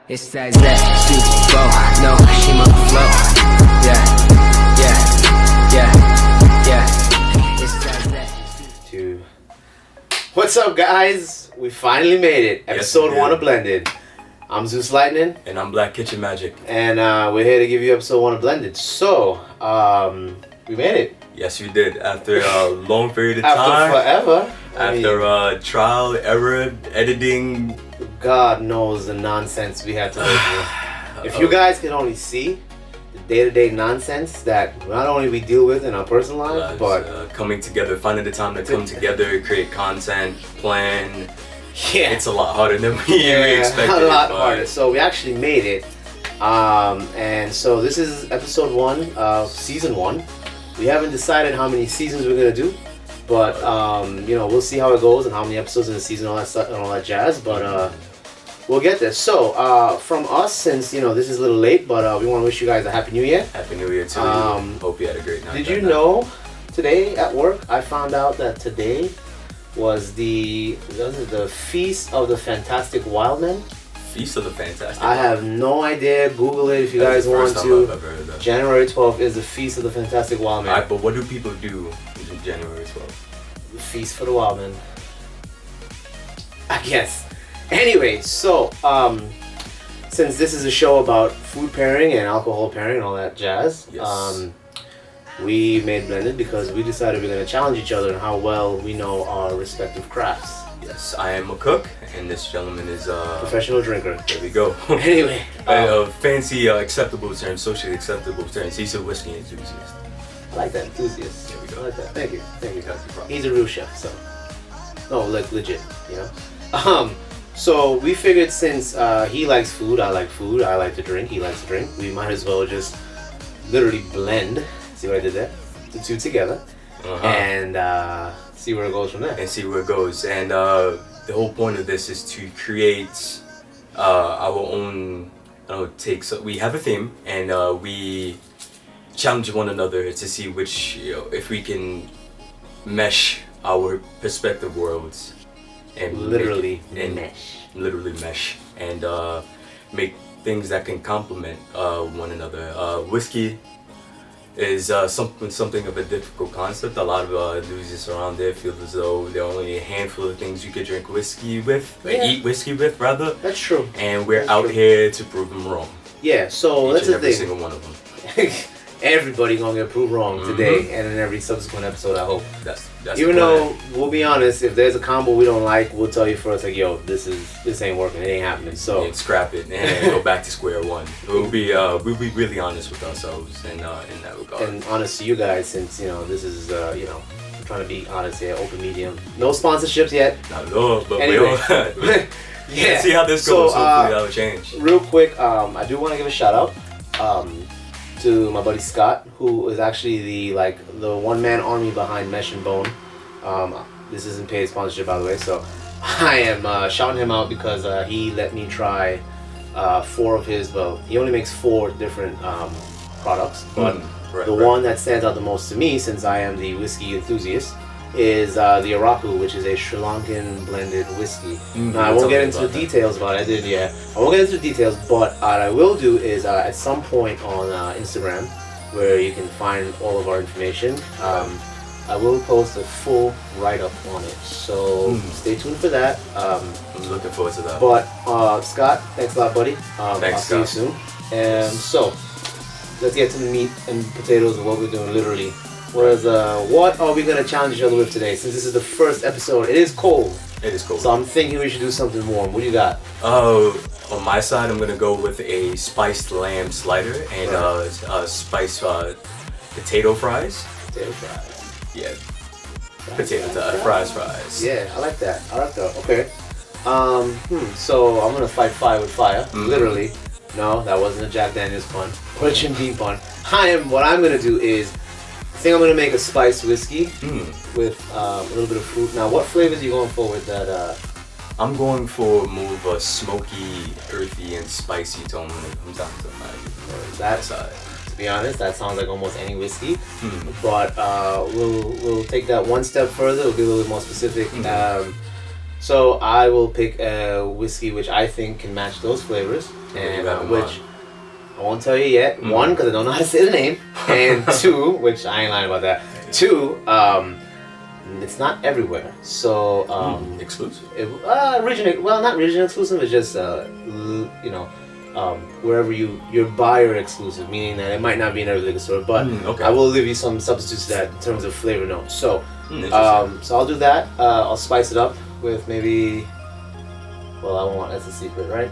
It's that super flow, no, she my flow. Yeah. It's that Two. What's up, guys? We finally made it. Episode 1 of Blended. I'm Zeus Lightning. And I'm Black Kitchen Magic. And we're here to give you episode 1 of Blended. So, we made it. Yes, you did. After a long period of time. After forever. After trial, error, editing. God knows the nonsense we had to go through. If you guys could only see the day-to-day nonsense that not only we deal with in our personal lives, but coming together, finding the time to come together, create content, plan. Yeah, it's a lot harder than we expected. A lot harder. So we actually made it, and so this is episode 1 of season 1. We haven't decided how many seasons we're gonna do, but we'll see how it goes and how many episodes in the season, all that stuff and all that jazz. But we'll get there. So from us, since this is a little late, but we want to wish you guys a happy New Year. Happy New Year to you. Hope you had a great night. Did you know today at work I found out that today was the Feast of the Fantastic Wildmen? Feast of the Fantastic. I have no idea. Google it if you guys want to. January 12th is the Feast of the Fantastic Wildmen. Alright, but what do people do on January 12th? The Feast for the Wildmen, I guess. Anyway, so since this is a show about food pairing and alcohol pairing and all that jazz, yes. We made Blended because we decided we're going to challenge each other on how well we know our respective crafts. Yes, I am a cook, and this gentleman is a professional drinker. There we go. Anyway, fancy, acceptable term, socially acceptable terms. He's a whiskey enthusiast. I like that, enthusiast. There we go. I like that. Thank you. He's a real chef, so like legit, So we figured since he likes food, I like to drink, he likes to drink, we might as well just literally blend. See what I did there? The two together, and see where it goes from there. And see where it goes. And the whole point of this is to create our own takes. We have a theme, and we challenge one another to see which, if we can mesh our perspective worlds and literally mesh and make things that can complement one another. Whiskey is something of a difficult concept. A lot of enthusiasts around there feel as though there are only a handful of things you could drink whiskey with, eat whiskey with rather. That's true. And we're out here to prove them wrong. Yeah, so that's the thing. Every single one of them. Everybody gonna get proved wrong today and in every subsequent episode, I hope. That's even though we'll be honest, if there's a combo we don't like, we'll tell you first, like, yo, this ain't working, it ain't happening. So and scrap it and go back to square one. We'll be really honest with ourselves in that regard. And honest to you guys, since this is I'm trying to be honest here, open medium. No sponsorships yet. Not at all, but anyway. Yeah. Let's see how this goes. So, hopefully that'll change. Real quick, I do want to give a shout out to my buddy Scott, who is actually the one-man army behind Mesh and Bone. This isn't paid sponsorship, by the way, so I am shouting him out because he let me try 4 of his. Well, he only makes 4 different products, but the one that stands out the most to me, since I am the whiskey enthusiast, is the Aurora, which is a Sri Lankan blended whiskey. Now, I won't get into the details about it. I won't get into the details, but what I will do is at some point on Instagram, where you can find all of our information, I will post a full write-up on it. So stay tuned for that. I'm looking forward to that. But Scott, thanks a lot, buddy. Thanks, I'll see you soon. And so, let's get to the meat and potatoes of what we're doing, literally. What are we going to challenge each other with today? Since this is the first episode, it is cold. It is cold. So I'm thinking we should do something warm. What do you got? On my side, I'm going to go with a spiced lamb slider and spiced potato fries. Potato fries. Yeah. Fries. Yeah, I like that. Okay. So I'm going to fight fire with fire. Literally. No, that wasn't a Jack Daniels pun. Or a Jim Beam pun. What I'm going to do is, I think I'm going to make a spiced whiskey with a little bit of fruit. Now, what flavors are you going for with that? I'm going for more of a smoky, earthy, and spicy tone when it comes down to that side. To be honest, that sounds like almost any whiskey. But we'll take that one step further. We'll be a little bit more specific. So I will pick a whiskey which I think can match those flavors, and which I won't tell you yet. One, because I don't know how to say the name, and two, which I ain't lying about that. Two, it's not everywhere. So exclusive. Region, well, not region exclusive. It's just wherever your buyer exclusive, meaning that it might not be in every liquor store, but okay. I will give you some substitutes to that in terms of flavor notes. So, so I'll do that. I'll spice it up with maybe. Well, I won't. That's a secret, right?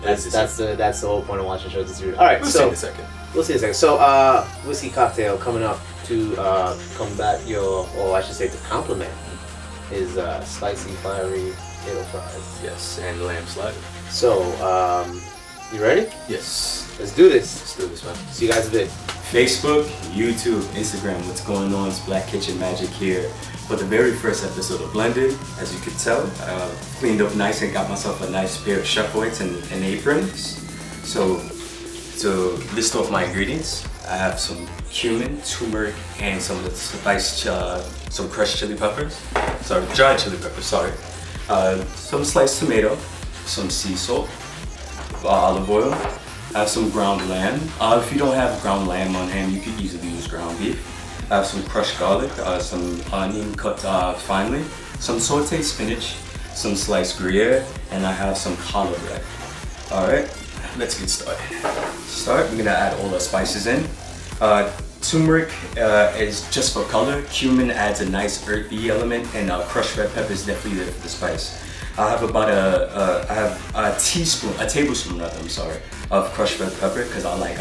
That's the whole point of watching shows. It's a secret. All right, we'll so see in a second. We'll see in a second. So, whiskey cocktail coming up to combat I should say to complement his spicy, fiery potato fries. Yes, and lamb slider. So, you ready? Yes. Let's do this. Let's do this, man. See you guys a bit. Facebook, YouTube, Instagram, what's going on? It's Black Kitchen Magic here for the very first episode of Blended. As you could tell, cleaned up nice and got myself a nice pair of chef whites and aprons. So, to list off my ingredients, I have some cumin, turmeric, and some of the some crushed chili peppers. Sorry, dried chili peppers, sorry. Some sliced tomato, some sea salt, olive oil. I have some ground lamb. If you don't have ground lamb on hand, you could easily use ground beef. I have some crushed garlic, some onion cut finely, some sauteed spinach, some sliced Gruyere, and I have some challah bread. Alright, let's get started. We're gonna add all the spices in. Turmeric is just for color. Cumin adds a nice earthy element, and crushed red pepper is definitely there for the spice. I have about a tablespoon of crushed red pepper because I like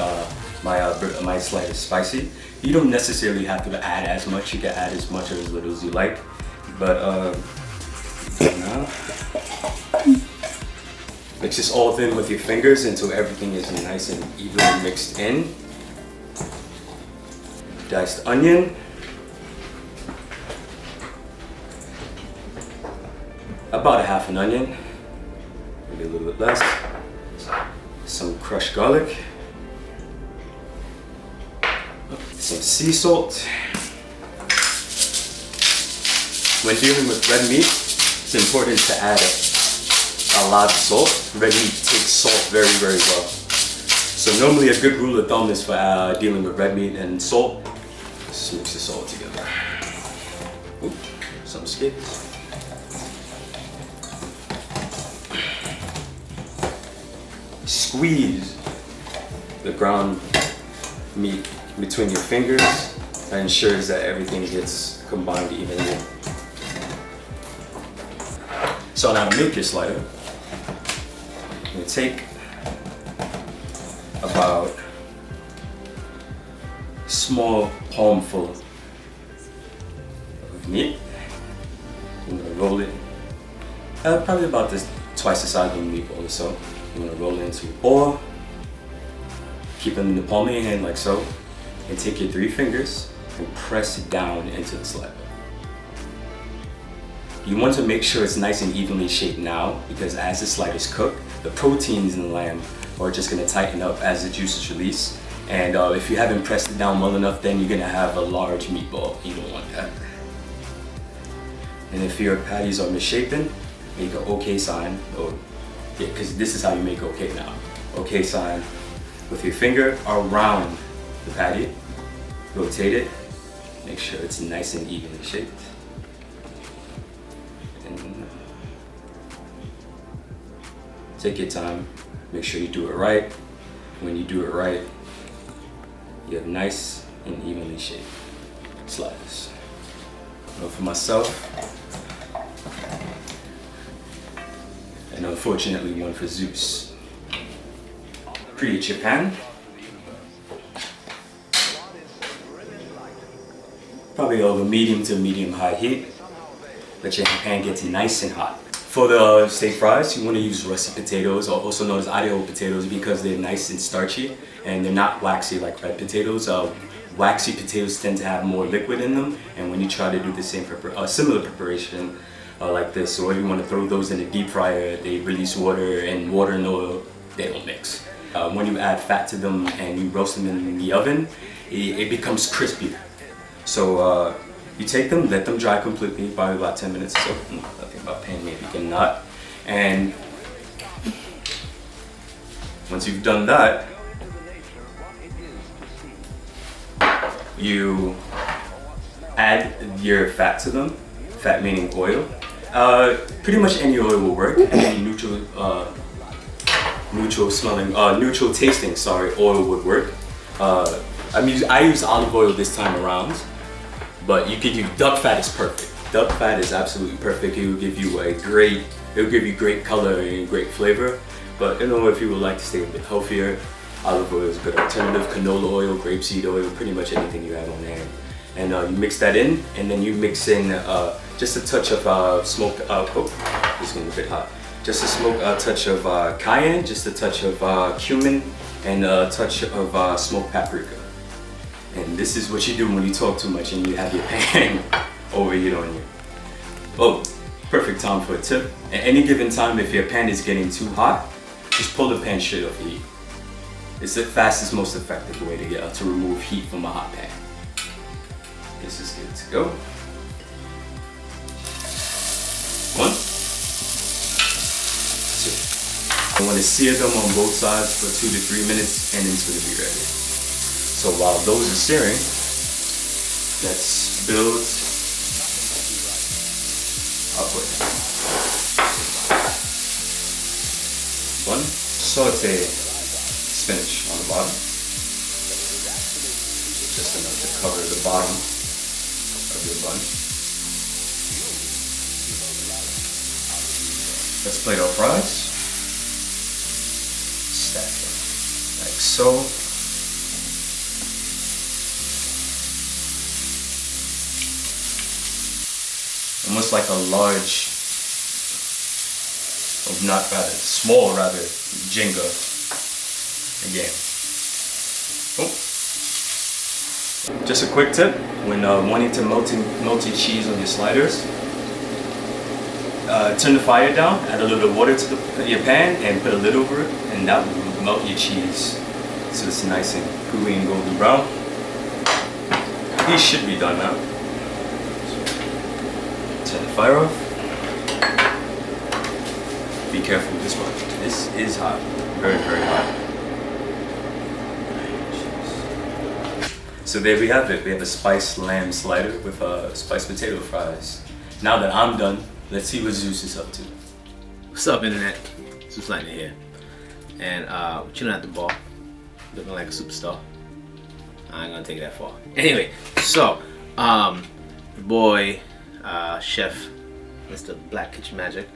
my slider spicy. You don't necessarily have to add as much. You can add as much or as little as you like, but mix this all in with your fingers until everything is nice and evenly mixed in. Diced onion. About a half an onion, maybe a little bit less. Some crushed garlic. Some sea salt. When dealing with red meat, it's important to add a lot of salt. Red meat takes salt very, very well. So normally a good rule of thumb is for dealing with red meat and salt, just mix this all together. Ooh, some skids. Squeeze the ground meat between your fingers. That ensures that everything gets combined evenly. So now to make your slider, I'm going to take about a small palmful of meat. I'm going to roll it, probably about this twice the size of a meatball or so. I'm going to roll it into a ball, keep them in the palm of your hand like so, and take your 3 fingers and press it down into the slider. You want to make sure it's nice and evenly shaped now, because as the sliders cook, the proteins in the lamb are just going to tighten up as the juice is released. And if you haven't pressed it down well enough, then you're going to have a large meatball. You don't want that. And if your patties are misshapen, make an OK sign, because this is how you make OK now. OK sign with your finger around the patty, rotate it, make sure it's nice and evenly shaped. And take your time, make sure you do it right. When you do it right, you have nice and evenly shaped sliders. Now for myself, and unfortunately one for Zeus. Preheat your pan. Probably over medium to medium high heat. Let your pan get nice and hot. For the steak fries, you want to use russet potatoes, or also known as Idaho potatoes, because they're nice and starchy and they're not waxy like red potatoes. Waxy potatoes tend to have more liquid in them, and when you try to do the same similar preparation like this, or if you want to throw those in a deep fryer, they release water, and water and oil, they don't mix. When you add fat to them and you roast them in the oven, it becomes crispier. So You take them, let them dry completely, probably about 10 minutes or so. I think about pan maybe can not. And once you've done that, you add your fat to them. Fat meaning oil. Pretty much any oil will work. Any neutral tasting, oil would work. I use olive oil this time around, but you could use duck fat is perfect. Duck fat is absolutely perfect. It will give you great color and great flavor. But you know, if you would like to stay a bit healthier, olive oil is a good alternative. Canola oil, grapeseed oil, pretty much anything you have on hand. And you mix that in, and then you mix in just a touch of smoked. Oh, it's getting a bit hot. Just a touch of cayenne, just a touch of cumin, and a touch of smoked paprika. And this is what you do when you talk too much and you have your pan overheat on you. Oh, perfect time for a tip. At any given time, if your pan is getting too hot, just pull the pan straight off the heat. It's the fastest, most effective way to remove heat from a hot pan. This is good to go. 1, 2. I want to sear them on both sides for 2 to 3 minutes, and it's going to be ready. So while those are searing, let's build upward. 1, saute spinach on the bottom, just enough to cover the bottom of your bun. Let's plate our fries. Stack them like so. Almost like a large, small Jenga again. Oh. Just a quick tip, when wanting to melt your cheese on your sliders, turn the fire down, add a little water to your pan and put a lid over it, and that will melt your cheese so it's nice and gooey and golden brown. These should be done now. Turn the fire off. Be careful with this one. This is hot. Very, very hot. So there we have it. We have a spiced lamb slider with spiced potato fries. Now that I'm done, let's see what Zeus is up to. What's up, internet? Zeus Lightning here. And we're chilling at the bar, looking like a superstar. I ain't gonna take it that far. Anyway, so your boy Chef Mr. Black Kitchen Magic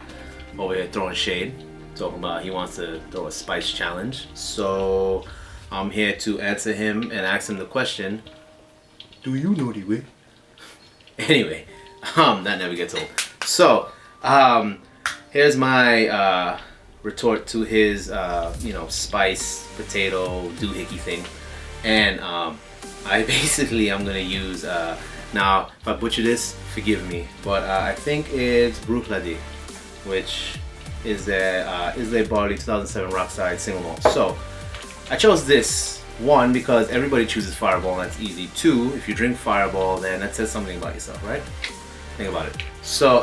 over here throwing shade, talking about he wants to throw a spice challenge. So I'm here to answer him and ask him the question, do you know the way? Anyway, that never gets old. So here's my retort to his spice potato doohickey thing. And I'm gonna use now if I butcher this, forgive me, but I think it's Bruichladdich, which is their Islay Barley 2007 Rockside single malt. So I chose this, 1, because everybody chooses Fireball and that's easy. 2, if you drink Fireball, then that says something about yourself, right? Think about it. So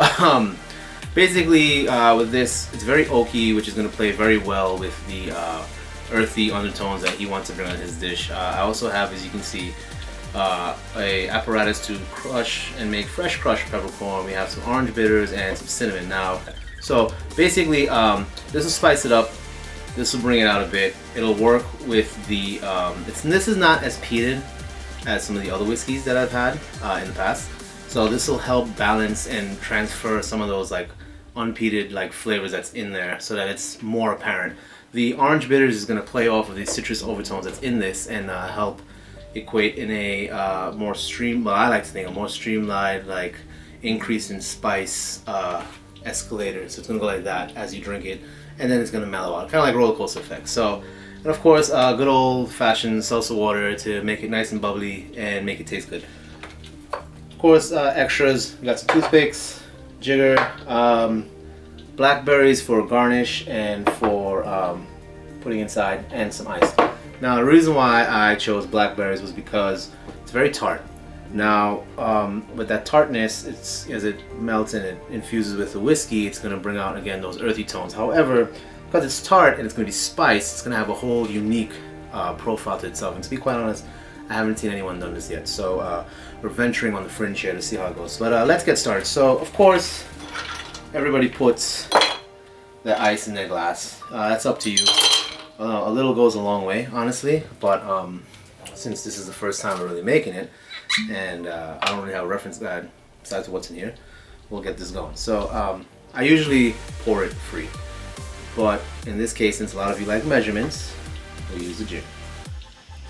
basically with this, it's very oaky, which is going to play very well with the earthy undertones that he wants to bring on his dish. I also have, as you can see, a apparatus to crush and make fresh crushed peppercorn. We have some orange bitters and some cinnamon. Now, so basically this will spice it up. This will bring it out a bit. It'll work with the this is not as peated as some of the other whiskeys that I've had in the past. So this will help balance and transfer some of those like unpeated like flavors that's in there so that it's more apparent. The orange bitters is going to play off of the citrus overtones that's in this and help equate in a more I like to think a more streamlined like increase in spice escalator. So it's going to go like that as you drink it, and then it's going to mellow out, kind of like roller coaster effect. So, and of course good old fashioned salsa water to make it nice and bubbly and make it taste good. Of course extras, we got some toothpicks, jigger, blackberries for garnish and for putting inside, and some ice. Now the reason why I chose blackberries was because it's very tart. Now, with that tartness, it's as it melts and it infuses with the whiskey, it's going to bring out again those earthy tones. However, because it's tart and it's going to be spiced, it's going to have a whole unique profile to itself. And to be quite honest, I haven't seen anyone done this yet. So we're venturing on the fringe here to see how it goes. But let's get started. So of course, everybody puts the ice in their glass. That's up to you. A little goes a long way, honestly. But since this is the first time we're really making it, and I don't really have a reference guide besides what's in here, we'll get this going. So I usually pour it free, but in this case, since a lot of you like measurements, we'll use the jig.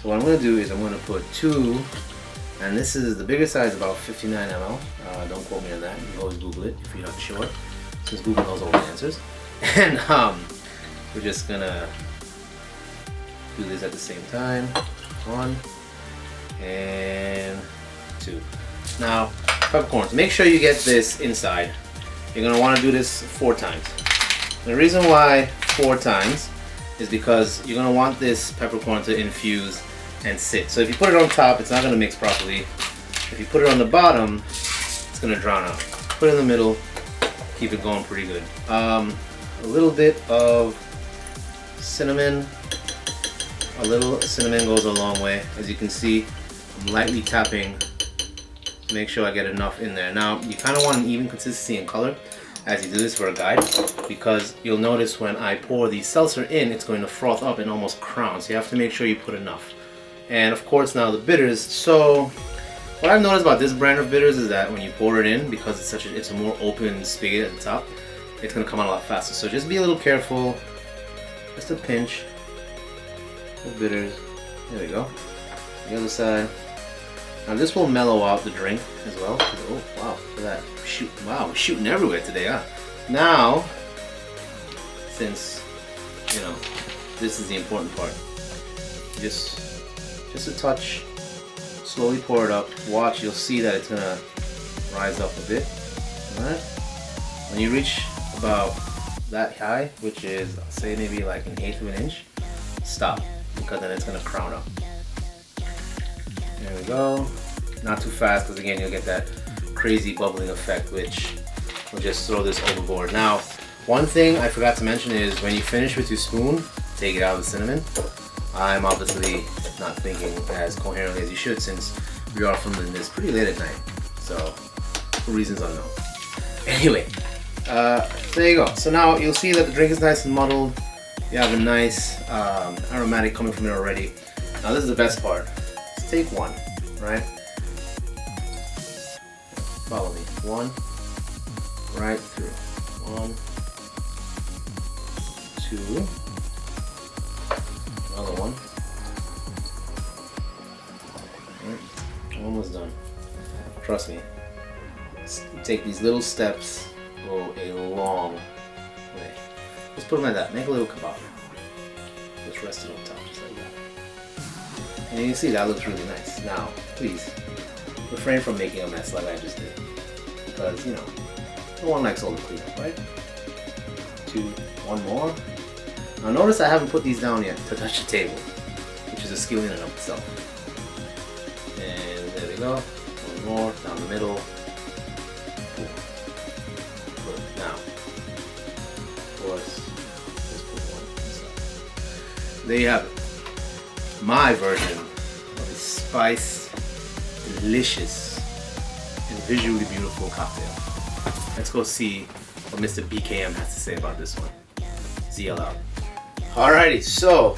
So what I'm going to do is I'm going to put 2, and this is the bigger size, about 59 ml. Don't quote me on that. You can always Google it if you're not sure, since Google knows all the answers. And we're just gonna do this at the same time. 1 and 2. Now, peppercorns. Make sure you get this inside. You're gonna want to do this 4 times. The reason why 4 times is because you're gonna want this peppercorn to infuse and sit. So if you put it on top, it's not gonna mix properly. If you put it on the bottom, it's gonna drown out. Put it in the middle, keep it going pretty good. A little bit of cinnamon. A little cinnamon goes a long way. As you can see, I'm lightly tapping to make sure I get enough in there. Now, you kind of want an even consistency in color as you do this for a guide, because you'll notice when I pour the seltzer in, it's going to froth up and almost crown. So you have to make sure you put enough. And of course, now the bitters. So what I've noticed about this brand of bitters is that when you pour it in, because it's a more open spigot at the top, it's gonna come out a lot faster. So just be a little careful. Just a pinch of bitters. There we go. The other side. Now this will mellow out the drink as well. Oh wow, look at that. Wow, we're shooting everywhere today, huh? Now, since you know this is the important part, just a touch. Slowly pour it up. Watch, you'll see that it's gonna rise up a bit. Alright? When you reach about that high, which is, say, maybe like 1/8 of an inch, stop, because then it's gonna crown up. There we go. Not too fast, because again, you'll get that crazy bubbling effect, which will just throw this overboard. Now, one thing I forgot to mention is when you finish with your spoon, take it out of the cinnamon. I'm obviously not thinking as coherently as you should, since we are filming this pretty late at night, so for reasons unknown. Anyway, there you go. So now you'll see that the drink is nice and muddled. You have a nice aromatic coming from it already. Now this is the best part. Let's take 1, right? Follow me. 1, right through. 1, 2. Another 1. Right. Almost done. Trust me. Take these little steps, go a long way. Just put them like that. Make a little kebab. Just rest it on top, just like that. And you can see that looks really nice. Now, please refrain from making a mess like I just did, because you know, no one likes all the cleanup, right? 2, 1 more. Now notice I haven't put these down yet to touch the table, which is a skill in and of itself. And there we go. 1 more down the middle. Good. Now, of course, just put 1 inside. There you have it. My version of a spiced, delicious, and visually beautiful cocktail. Let's go see what Mr. BKM has to say about this one. ZL out. Alrighty, so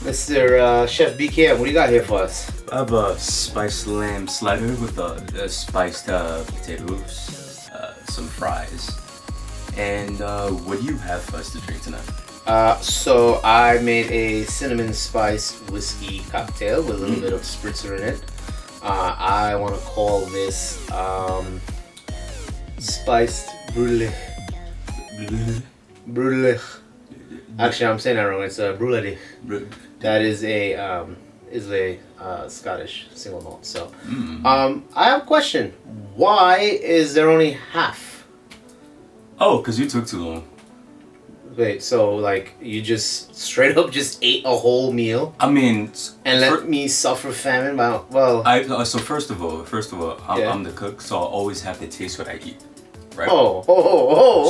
Mr. Chef BKM, what do you got here for us? I have a spiced lamb slider with spiced potatoes, some fries, and what do you have for us to drink tonight? So I made a cinnamon spiced whiskey cocktail with a little bit of spritzer in it. I want to call this spiced brulee. Brulee. Actually, I'm saying that wrong. It's brulee. That is a Scottish single malt. So, I have a question. Why is there only half? Oh, because you took too long. Wait, so like you just straight up just ate a whole meal I mean, and let me suffer famine? Well, so first of all, Yeah. I'm the cook, so I always have to taste what I eat, right? oh,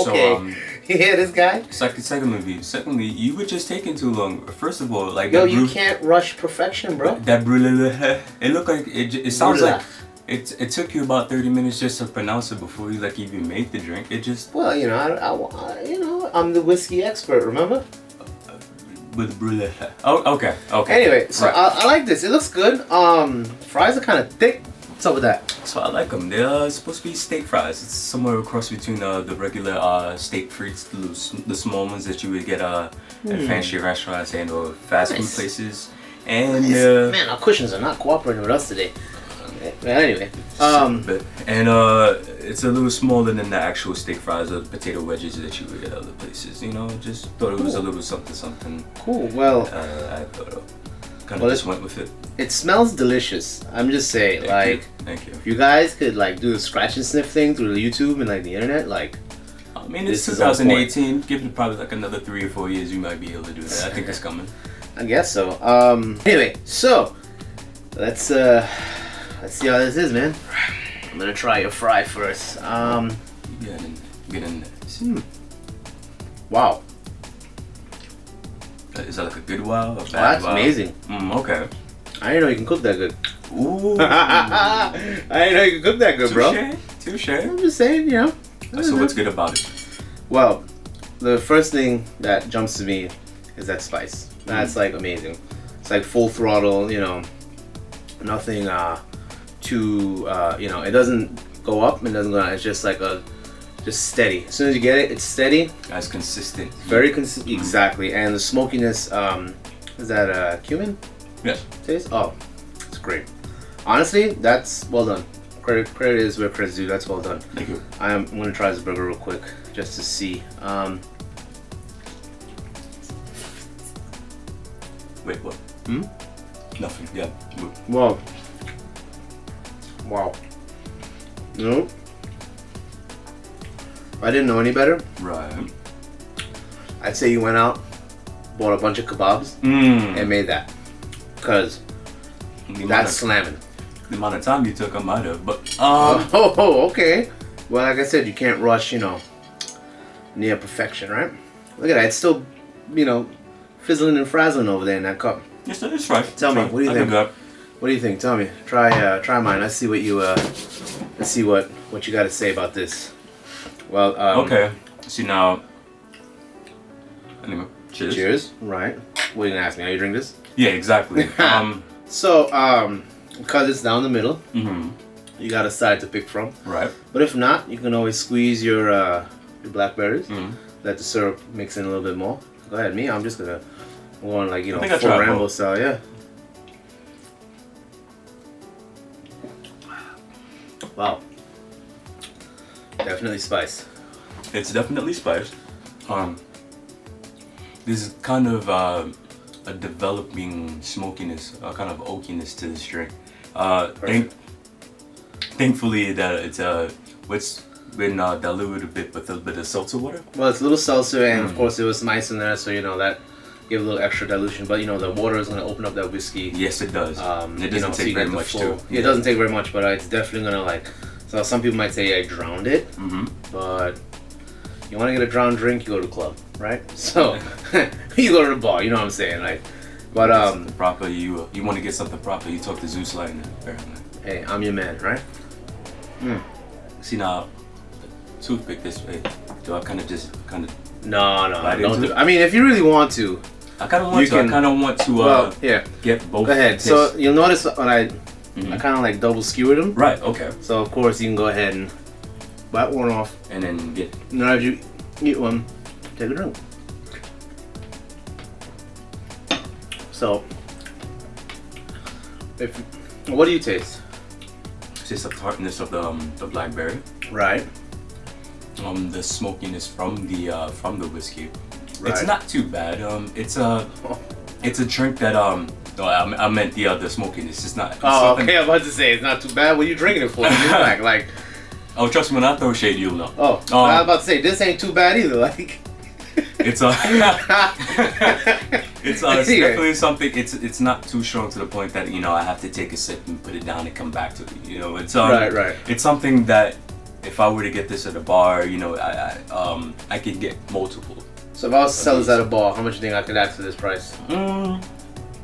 okay. So, You hear this guy? Secondly, you were just taking too long. First of all, like Yo, that you can't rush perfection, bro. That brûlée, it looked like it sounds Brûlée. like it took you about 30 minutes just to pronounce it before you like even made the drink. It just Well, you know, I'm the whiskey expert. Remember? with brûlée. Oh, okay. Anyway, so Right. I like this. It looks good. Fries are kind of thick. What's up with that? So I like them. They're supposed to be steak fries. It's somewhere across between the regular steak frites, the small ones that you would get at fancy restaurants and or fast food Nice. places. And Man, our cushions are not cooperating with us today. Well, anyway, it's a little smaller than the actual steak fries or potato wedges that you would get other places. You know, just thought it was a little something. cool. Well, I thought of. Kind Well, of just went with it. it smells delicious. I'm just saying, Thank you. if you guys could like do the scratch and sniff thing through the YouTube and like the internet, like, I mean, it's This is on point. 2018. Give it probably like another 3 or 4 years, you might be able to do that. I think it's coming. I guess so. Anyway, so let's see how this is, man. I'm gonna try your fry first. Get in there. Wow, Is that like a good wow or bad that's wow? amazing. Okay. I didn't know you can cook that good. Ooh. I didn't know you could cook that good, bro. Touche. I'm just saying, you know. So what's good about it? Well, the first thing that jumps to me is that spice. That's like amazing. It's like full throttle, you know. Nothing too, you know. It doesn't go up. It doesn't go down. It's just like just steady. As soon as you get it, it's steady. That's consistent. Very consistent. Exactly. And the smokiness. Is that cumin? Yes. Taste? Oh, it's great. Honestly, that's well done. Credit is where credit's due. That's well done. Thank you. I'm gonna try this burger real quick just to see. Wait, what? Nothing. Yeah. Well, wow. No, if I didn't know any better, Right. I'd say you went out, bought a bunch of kebabs, and made that. Cause that's slamming. The amount of time you took, I might have, but Oh, okay. Well, like I said, you can't rush, you know, near perfection, right? Look at that. It's still, you know, fizzling and frazzling over there in that cup. yes, it's right. Tell me, what do you think? That. What do you think? Tell me. Try mine. Let's see what you let's see what you got to say about this. Well, Okay. See now. Anyway, cheers. Cheers. Right. What are you gonna ask me? How you drink this? Yeah, exactly. So, because it's down the middle, Mhm. you got a side to pick from. Right. But if not, you can always squeeze your blackberries. Mhm. Let the syrup mix in a little bit more. Go ahead. Me, I'm just gonna go on like I think I full tried Rambo both. style. Yeah. Wow. Definitely spice. It's definitely spiced. There's kind of a developing smokiness, a kind of oakiness to this drink. Thankfully that it's what's been diluted a bit with a bit of seltzer water. Well, it's a little seltzer, and of course there was some ice in there, so you know that give a little extra dilution. But you know the water is going to open up that whiskey. Yes, it does. It doesn't so you take very get the much full- too. Yeah, it doesn't take very much, but it's definitely going to like. So some people might say I drowned it, but you want to get a drowned drink, you go to the club, right? So you go to the bar. You know what I'm saying, like. But Something proper. You want to get something proper. You talk to Zeus Lightning. Apparently. hey, I'm your man, right? See now, toothpick this way. Do I kind of No, Bite don't into do. it? I mean, if you really want to, I kind of want You to. can- I kind of want to. well, yeah. Get both. Go ahead. tastes. So you'll notice when I kind of like double skewered them. Right. Okay. So of course you can go ahead and bite one off. And then get. Now as you eat one, take a drink. So, what do you taste? Taste the tartness of the blackberry. Right. The smokiness from the whiskey. Right. It's not too bad. It's a drink that No, I meant the smokiness. It's not. It's Oh, nothing- okay. I'm about to say it's not too bad. What are you drinking it for? like. Oh, trust me, when I throw shade, you'll know. Oh, I was about to say this ain't too bad either. Like. It's it's definitely something. It's not too strong to the point that I have to take a sip and put it down and come back to it. It's right. It's something that if I were to get this at a bar, I could get multiple. So if I was to sell this at a bar, how much do you think I could ask for this price? Now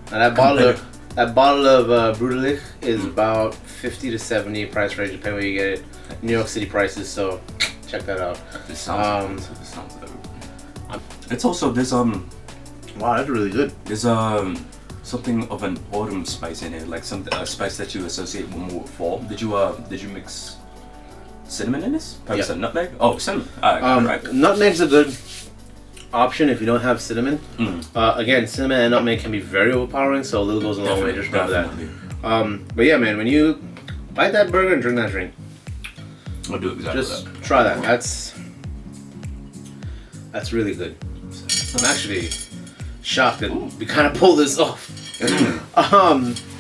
that bottle of Bruderlich is about 50 to 70 price range, depending where you get it. New York City prices, so check that out. This sounds good. It's also this wow, that's really good. There's something of an autumn spice in it, like a spice that you associate more with fall. Did you mix cinnamon in this? Perhaps a nutmeg? Oh, cinnamon. Right. Nutmeg's a good option if you don't have cinnamon. Again, cinnamon and nutmeg can be very overpowering, so a little goes a long way. Just remember that. But yeah, man, when you bite that burger and drink that drink, I'll do exactly just try that. That's really good. I'm actually shocked that we kind of pulled this off.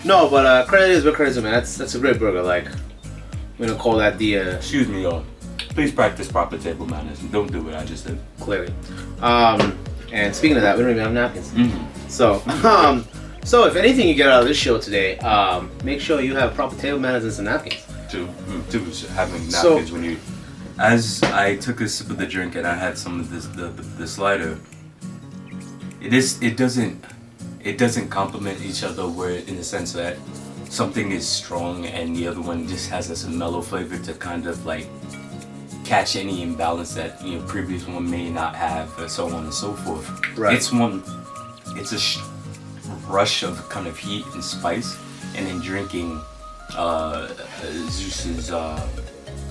No, but credit is where credit is, man. That's a great burger. Like, we're gonna call that the. Excuse me, y'all. Please practice proper table manners and don't do what I just did. Clearly. And speaking of that, we don't even have napkins. So if anything you get out of this show today, make sure you have proper table manners and some napkins. To having napkins when you. As I took a sip of the drink and I had some of the slider, it doesn't complement each other where in the sense that something is strong and the other one just has this mellow flavor to kind of like catch any imbalance that previous one may not have, and so on and so forth. Right. It's a rush of kind of heat and spice, and then drinking Zeus's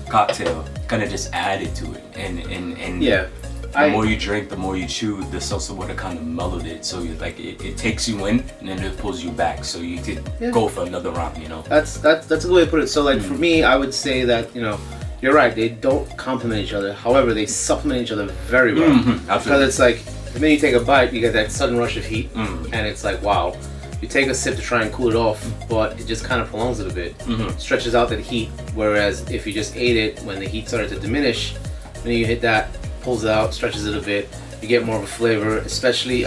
cocktail kind of just added to it, and yeah. The more you drink, the more you chew, the salsa water kind of mellowed it, so it takes you in and then it pulls you back, so you could go for another round. That's a good way to put it. So like for me, I would say that you're right. They don't complement each other. However, they supplement each other very well. Because it's like the minute you take a bite, you get that sudden rush of heat, and it's like wow. You take a sip to try and cool it off, but it just kind of prolongs it a bit, stretches out that heat. Whereas if you just ate it when the heat started to diminish, then you hit that, pulls it out, stretches it a bit, you get more of a flavor. Especially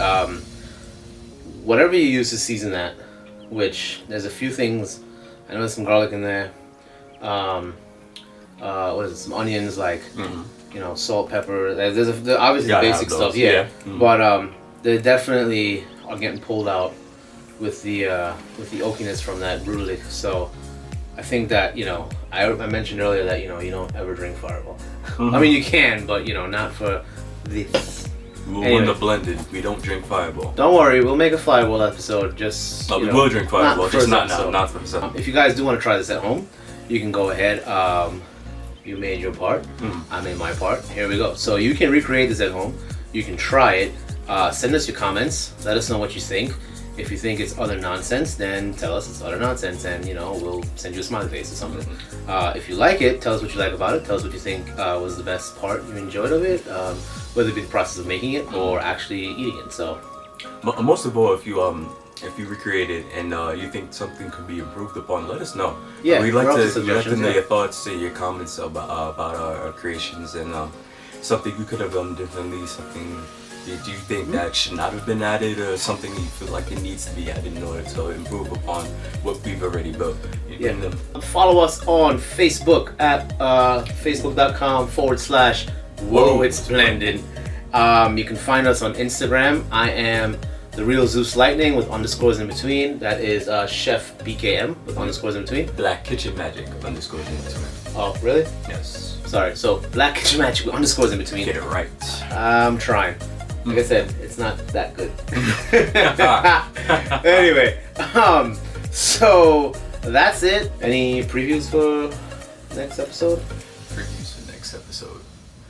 whatever you use to season that, which there's a few things. I know there's some garlic in there. What is it? Some onions, like salt, pepper. There's obviously the basic stuff, but they definitely are getting pulled out with the oakiness from that Bruderlich. So I think that I mentioned earlier that you don't ever drink Fireball. I mean you can, but not for this. When the blended, we don't drink Fireball. Don't worry, we'll make a Fireball episode. Just we will drink Fireball, just not for the If you guys do want to try this at home, you can go ahead. You made your part. I made my part. Here we go. So you can recreate this at home. You can try it. Send us your comments. Let us know what you think. If you think it's utter nonsense, then tell us it's utter nonsense, and we'll send you a smiley face or something. If you like it, tell us what you like about it. Tell us what you think was the best part you enjoyed of it, whether it be the process of making it or actually eating it. So, most of all, if you recreate it and you think something could be improved upon, let us know. Yeah, we'd like to know your thoughts, your comments about our creations, and something you could have done differently, something. Do you think that should not have been added, or something you feel like it needs to be added in order to improve upon what we've already built? Follow us on Facebook at facebook.com/Whoa It's Blended. You can find us on Instagram. I am The Real Zeus Lightning with underscores in between. That is Chef BKM with underscores in between. Black Kitchen Magic with underscores in between. Oh, really? Yes. Sorry. So Black Kitchen Magic with underscores in between. Get it right. I'm trying. Like I said, it's not that good. Anyway, so that's it. Any previews for next episode? Previews for next episode.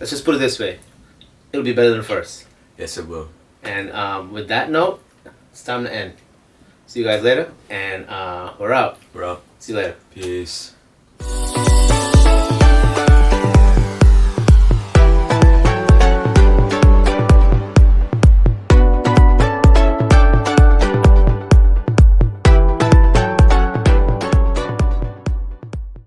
Let's just put it this way. It'll be better than the first. Yes, it will. And with that note, it's time to end. See you guys later, and we're out. We're out. See you later. Peace.